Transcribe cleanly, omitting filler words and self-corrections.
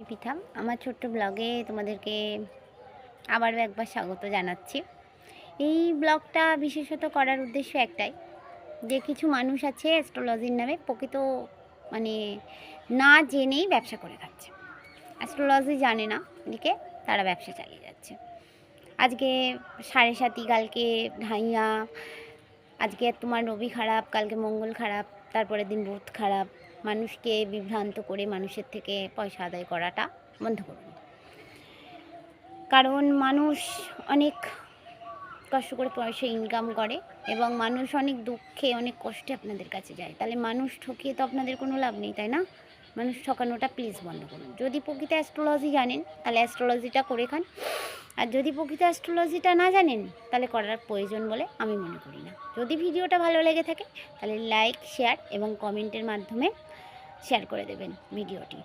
পিঠাম আমার ছোট্ট ব্লগে তোমাদেরকে আবারও একবার স্বাগত জানাচ্ছি। এই ব্লগটা বিশেষত করার উদ্দেশ্য একটাই, যে কিছু মানুষ আছে অ্যাস্ট্রোলজির নামে প্রকৃত মানে না জেনেই ব্যবসা করে খাচ্ছে। অ্যাস্ট্রোলজি জানে না এদিকে তারা ব্যবসা চালিয়ে যাচ্ছে। আজকে সাড়ে সাতি, কালকে ঢাইয়া, আজকে তোমার রবি খারাপ, কালকে মঙ্গল খারাপ, তারপরের দিন বুধ খারাপ। মানুষকে বিভ্রান্ত করে মানুষের থেকে পয়সা আদায় করাটা বন্ধ করুন। কারণ মানুষ অনেক কষ্ট করে পয়সা ইনকাম করে এবং মানুষ অনেক দুঃখে অনেক কষ্টে আপনাদের কাছে যায়। তাহলে মানুষ ঠকিয়ে তো আপনাদের কোনো লাভ নেই, তাই না? মানুষ ঠকানোটা প্লিজ বন্ধ করুন। যদি প্রকৃত অ্যাস্ট্রোলজি জানেন তাহলে অ্যাস্ট্রোলজিটা করে খান, আর যদি প্রকৃত অ্যাস্ট্রোলজিটা না জানেন তাহলে করার প্রয়োজন বলে আমি মনে করি না। যদি ভিডিওটা ভালো লেগে থাকে তাহলে লাইক, শেয়ার এবং কমেন্টের মাধ্যমে শেয়ার করে দেবেন ভিডিওটি।